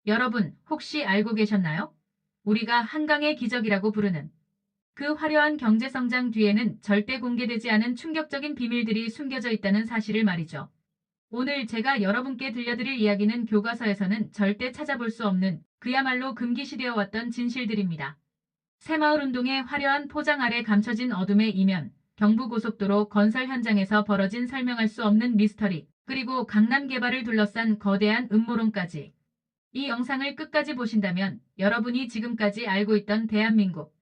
여러분, 혹시 알고 계셨나요? 우리가 한강의 기적이라고 부르는 그 화려한 경제성장 뒤에는 절대 공개되지 않은 충격적인 비밀들이 숨겨져 있다는 사실을 말이죠. 오늘 제가 여러분께 들려드릴 이야기는 교과서에서는 절대 찾아볼 수 없는 그야말로 금기시되어 왔던 진실들입니다. 새마을운동의 화려한 포장 아래 감춰진 어둠의 이면, 경부고속도로 건설 현장에서 벌어진 설명할 수 없는 미스터리, 그리고 강남 개발을 둘러싼 거대한 음모론까지. 이 영상을 끝까지 보신다면 여러분이 지금까지 알고 있던 대한민국,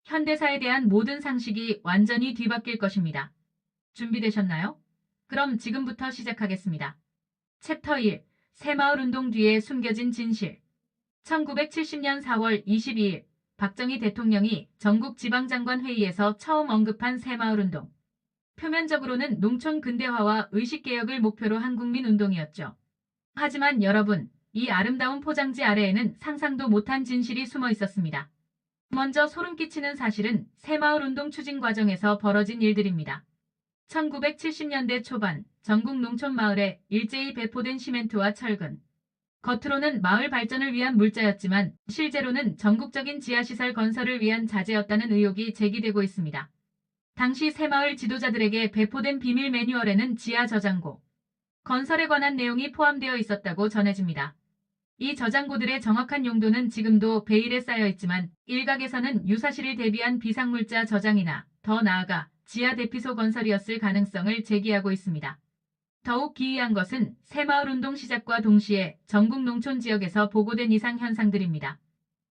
현대사에 대한 모든 상식이 완전히 뒤바뀔 것입니다. 준비되셨나요? 그럼 지금부터 시작하겠습니다. 챕터 1. 새마을운동 뒤에 숨겨진 진실. 1970년 4월 22일 박정희 대통령이 전국 지방장관회의에서 처음 언급한 새마을운동. 표면적으로는 농촌 근대화와 의식개혁을 목표로 한 국민운동이었죠. 하지만 여러분, 이 아름다운 포장지 아래에는 상상도 못한 진실이 숨어 있었습니다. 먼저 소름 끼치는 사실은 새마을운동 추진 과정에서 벌어진 일들입니다. 1970년대 초반 전국 농촌 마을에 일제히 배포된 시멘트와 철근. 겉으로는 마을 발전을 위한 물자였지만 실제로는 전국적인 지하시설 건설을 위한 자재였다는 의혹이 제기되고 있습니다. 당시 새마을 지도자들에게 배포된 비밀 매뉴얼에는 지하 저장고, 건설에 관한 내용이 포함되어 있었다고 전해집니다. 이 저장고들의 정확한 용도는 지금도 베일에 쌓여 있지만 일각에서는 유사시를 대비한 비상물자 저장이나 더 나아가 지하 대피소 건설이었을 가능성을 제기하고 있습니다. 더욱 기이한 것은 새마을운동 시작과 동시에 전국 농촌 지역에서 보고된 이상 현상들입니다.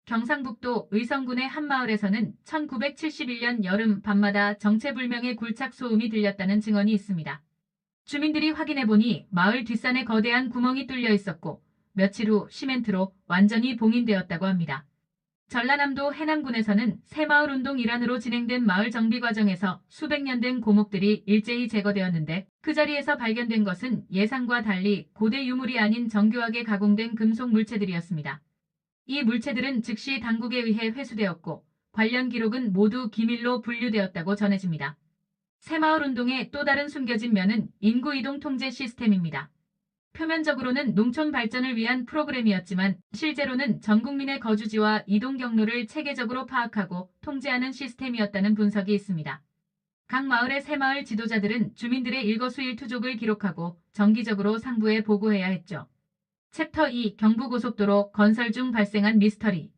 경상북도 의성군의 한 마을에서는 1971년 여름 밤마다 정체불명의 굴착 소음이 들렸다는 증언이 있습니다. 주민들이 확인해보니 마을 뒷산에 거대한 구멍이 뚫려 있었고 며칠 후 시멘트로 완전히 봉인되었다고 합니다. 전라남도 해남군에서는 새마을운동 일환으로 진행된 마을 정비 과정에서 수백 년 된 고목들이 일제히 제거되었는데 그 자리에서 발견된 것은 예상과 달리 고대 유물이 아닌 정교하게 가공된 금속 물체들이었습니다. 이 물체들은 즉시 당국에 의해 회수되었고 관련 기록은 모두 기밀로 분류되었다고 전해집니다. 새마을운동의 또 다른 숨겨진 면은 인구이동 통제 시스템입니다. 표면적으로는 농촌 발전을 위한 프로그램이었지만 실제로는 전 국민의 거주지와 이동 경로를 체계적으로 파악하고 통제하는 시스템이었다는 분석이 있습니다. 각 마을의 새마을 지도자들은 주민들의 일거수일투족을 기록하고 정기적으로 상부에 보고해야 했죠. 챕터 2. 경부고속도로 건설 중 발생한 미스터리.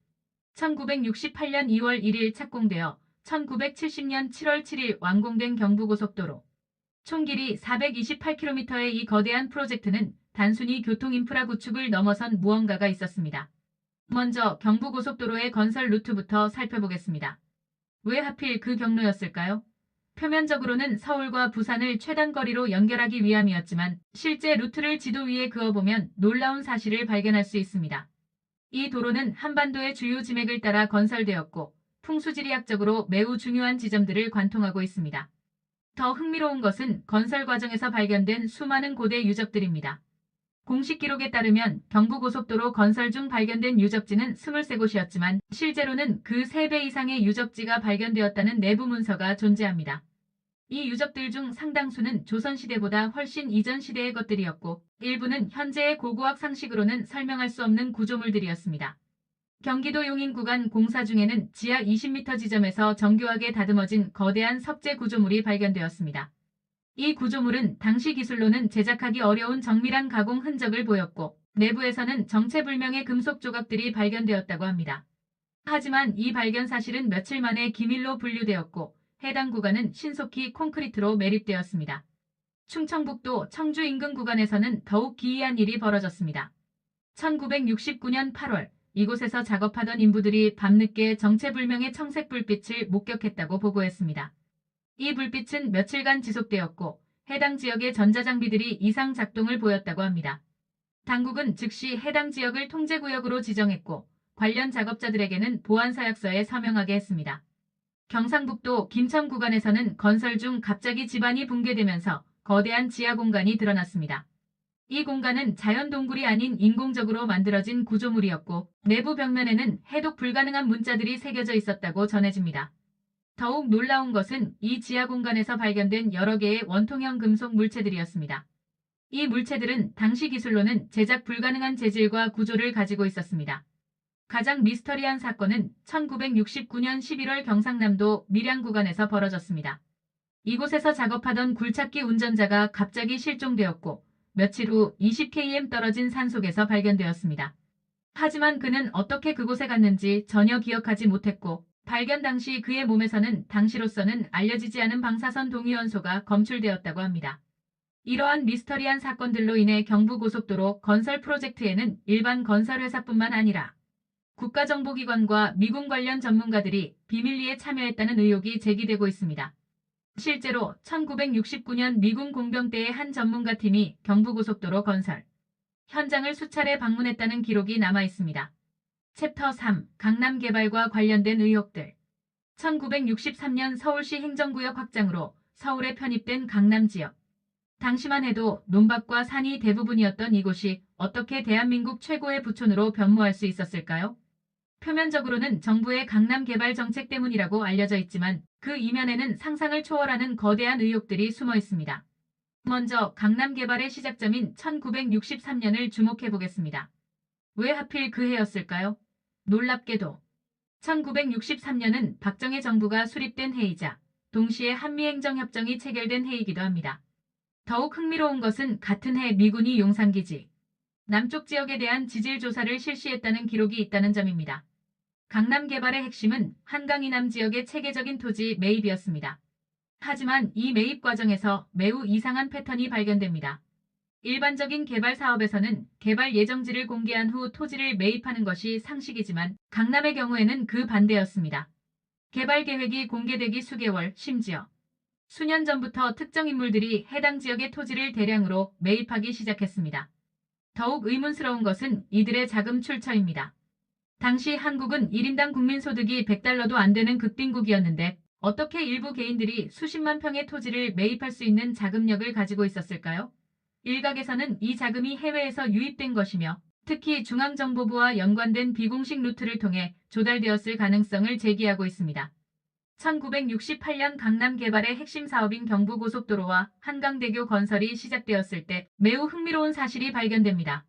1968년 2월 1일 착공되어 1970년 7월 7일 완공된 경부고속도로. 총 길이 428km의 이 거대한 프로젝트는 단순히 교통 인프라 구축을 넘어선 무언가가 있었습니다. 먼저 경부고속도로의 건설 루트부터 살펴보겠습니다. 왜 하필 그 경로였을까요? 표면적으로는 서울과 부산을 최단 거리로 연결하기 위함이었지만 실제 루트를 지도 위에 그어보면 놀라운 사실을 발견할 수 있습니다. 이 도로는 한반도의 주요 지맥을 따라 건설되었고 풍수지리학적으로 매우 중요한 지점들을 관통하고 있습니다. 더 흥미로운 것은 건설 과정에서 발견된 수많은 고대 유적들입니다. 공식 기록에 따르면 경부고속도로 건설 중 발견된 유적지는 23곳이었지만 실제로는 그 3배 이상의 유적지가 발견되었다는 내부 문서가 존재합니다. 이 유적들 중 상당수는 조선시대보다 훨씬 이전 시대의 것들이었고 일부는 현재의 고고학 상식으로는 설명할 수 없는 구조물들이었습니다. 경기도 용인 구간 공사 중에는 지하 20m 지점에서 정교하게 다듬어진 거대한 석재 구조물이 발견되었습니다. 이 구조물은 당시 기술로는 제작하기 어려운 정밀한 가공 흔적을 보였고 내부에서는 정체불명의 금속 조각들이 발견되었다고 합니다. 하지만 이 발견 사실은 며칠 만에 기밀로 분류되었고 해당 구간은 신속히 콘크리트로 매립되었습니다. 충청북도 청주 인근 구간에서는 더욱 기이한 일이 벌어졌습니다. 1969년 8월 이곳에서 작업하던 인부들이 밤늦게 정체불명의 청색 불빛을 목격했다고 보고했습니다. 이 불빛은 며칠간 지속되었고 해당 지역의 전자장비들이 이상 작동을 보였다고 합니다. 당국은 즉시 해당 지역을 통제구역으로 지정했고 관련 작업자들에게는 보안서약서에 서명하게 했습니다. 경상북도 김천 구간에서는 건설 중 갑자기 지반이 붕괴되면서 거대한 지하 공간이 드러났습니다. 이 공간은 자연 동굴이 아닌 인공적으로 만들어진 구조물이었고 내부 벽면에는 해독 불가능한 문자들이 새겨져 있었다고 전해집니다. 더욱 놀라운 것은 이 지하 공간에서 발견된 여러 개의 원통형 금속 물체들이었습니다. 이 물체들은 당시 기술로는 제작 불가능한 재질과 구조를 가지고 있었습니다. 가장 미스터리한 사건은 1969년 11월 경상남도 밀양 구간에서 벌어졌습니다. 이곳에서 작업하던 굴착기 운전자가 갑자기 실종되었고 며칠 후 20km 떨어진 산속에서 발견되었습니다. 하지만 그는 어떻게 그곳에 갔는지 전혀 기억하지 못했고 발견 당시 그의 몸에서는 당시로서는 알려지지 않은 방사선 동위원소가 검출되었다고 합니다. 이러한 미스터리한 사건들로 인해 경부고속도로 건설 프로젝트에는 일반 건설회사뿐만 아니라 국가정보기관과 미군 관련 전문가들이 비밀리에 참여했다는 의혹이 제기되고 있습니다. 실제로 1969년 미군 공병 때의 한 전문가 팀이 경부고속도로 건설 현장을 수차례 방문했다는 기록이 남아 있습니다. 챕터 3. 강남 개발과 관련된 의혹들. 1963년 서울시 행정구역 확장으로 서울에 편입된 강남 지역. 당시만 해도 논밭과 산이 대부분이었던 이곳이 어떻게 대한민국 최고의 부촌으로 변모할 수 있었을까요? 표면적으로는 정부의 강남 개발 정책 때문이라고 알려져 있지만 그 이면에는 상상을 초월하는 거대한 의혹들이 숨어 있습니다. 먼저 강남 개발의 시작점인 1963년을 주목해 보겠습니다. 왜 하필 그 해였을까요? 놀랍게도 1963년은 박정희 정부가 수립된 해이자 동시에 한미행정협정이 체결된 해이기도 합니다. 더욱 흥미로운 것은 같은 해 미군이 용산기지 남쪽 지역에 대한 지질 조사를 실시했다는 기록이 있다는 점입니다. 강남 개발의 핵심은 한강 이남 지역의 체계적인 토지 매입이었습니다. 하지만 이 매입 과정에서 매우 이상한 패턴이 발견됩니다. 일반적인 개발 사업에서는 개발 예정지를 공개한 후 토지를 매입하는 것이 상식이지만 강남의 경우에는 그 반대였습니다. 개발 계획이 공개되기 수개월, 심지어 수년 전부터 특정 인물들이 해당 지역의 토지를 대량으로 매입하기 시작했습니다. 더욱 의문스러운 것은 이들의 자금 출처입니다. 당시 한국은 1인당 국민소득이 100달러도 안 되는 극빈국이었는데 어떻게 일부 개인들이 수십만 평의 토지를 매입할 수 있는 자금력을 가지고 있었을까요? 일각에서는 이 자금이 해외에서 유입된 것이며 특히 중앙정보부와 연관된 비공식 루트를 통해 조달되었을 가능성을 제기하고 있습니다. 1968년 강남 개발의 핵심 사업인 경부고속도로와 한강대교 건설이 시작되었을 때 매우 흥미로운 사실이 발견됩니다.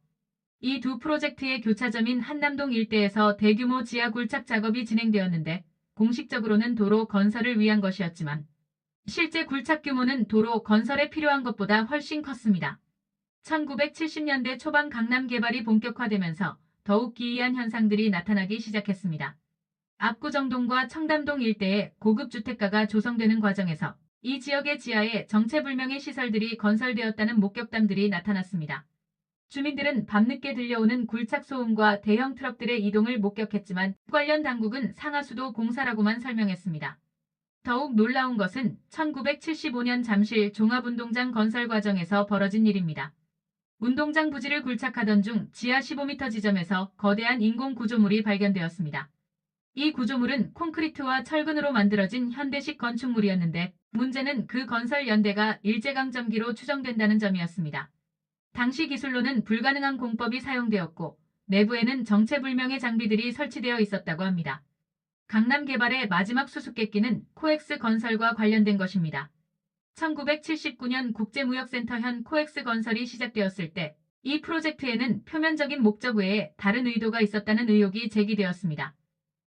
이 두 프로젝트의 교차점인 한남동 일대에서 대규모 지하 굴착 작업이 진행되었는데 공식적으로는 도로 건설을 위한 것이었지만 실제 굴착 규모는 도로 건설에 필요한 것보다 훨씬 컸습니다. 1970년대 초반 강남 개발이 본격화되면서 더욱 기이한 현상들이 나타나기 시작했습니다. 압구정동과 청담동 일대에 고급 주택가가 조성되는 과정에서 이 지역의 지하에 정체불명의 시설들이 건설되었다는 목격담들이 나타났습니다. 주민들은 밤늦게 들려오는 굴착 소음과 대형 트럭들의 이동을 목격했지만 관련 당국은 상하수도 공사라고만 설명했습니다. 더욱 놀라운 것은 1975년 잠실 종합운동장 건설 과정에서 벌어진 일입니다. 운동장 부지를 굴착하던 중 지하 15m 지점에서 거대한 인공 구조물이 발견되었습니다. 이 구조물은 콘크리트와 철근으로 만들어진 현대식 건축물이었는데 문제는 그 건설 연대가 일제강점기로 추정된다는 점이었습니다. 당시 기술로는 불가능한 공법이 사용되었고 내부에는 정체불명의 장비들이 설치되어 있었다고 합니다. 강남 개발의 마지막 수수께끼는 코엑스 건설과 관련된 것입니다. 1979년 국제무역센터 현 코엑스 건설이 시작되었을 때 이 프로젝트에는 표면적인 목적 외에 다른 의도가 있었다는 의혹이 제기되었습니다.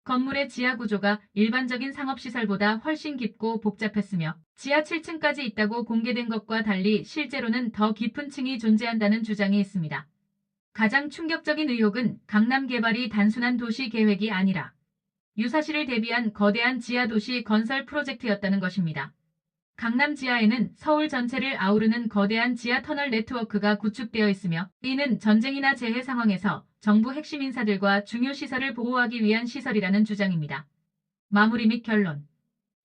건물의 지하 구조가 일반적인 상업시설보다 훨씬 깊고 복잡했으며 지하 7층까지 있다고 공개된 것과 달리 실제로는 더 깊은 층이 존재한다는 주장이 있습니다. 가장 충격적인 의혹은 강남 개발이 단순한 도시 계획이 아니라 유사시를 대비한 거대한 지하 도시 건설 프로젝트였다는 것입니다. 강남 지하에는 서울 전체를 아우르는 거대한 지하 터널 네트워크가 구축되어 있으며 이는 전쟁이나 재해 상황에서 정부 핵심 인사들과 중요 시설을 보호하기 위한 시설이라는 주장입니다. 마무리 및 결론.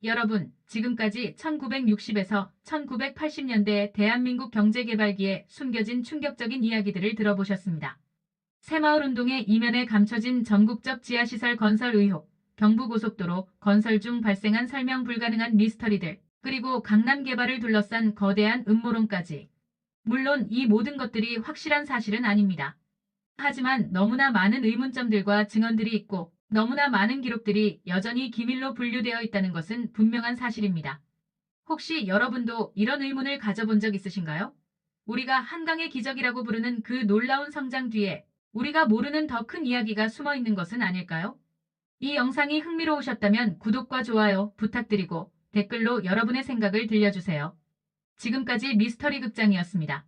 여러분, 지금까지 1960에서 1980년대 대한민국 경제개발기에 숨겨진 충격적인 이야기들을 들어보셨습니다. 새마을 운동의 이면에 감춰진 전국적 지하시설 건설 의혹, 경부고속도로 건설 중 발생한 설명 불가능한 미스터리들, 그리고 강남 개발을 둘러싼 거대한 음모론까지. 물론 이 모든 것들이 확실한 사실은 아닙니다. 하지만 너무나 많은 의문점들과 증언들이 있고 너무나 많은 기록들이 여전히 기밀로 분류되어 있다는 것은 분명한 사실입니다. 혹시 여러분도 이런 의문을 가져본 적 있으신가요? 우리가 한강의 기적이라고 부르는 그 놀라운 성장 뒤에 우리가 모르는 더 큰 이야기가 숨어 있는 것은 아닐까요? 이 영상이 흥미로우셨다면 구독과 좋아요 부탁드리고 댓글로 여러분의 생각을 들려주세요. 지금까지 미스터리 극장이었습니다.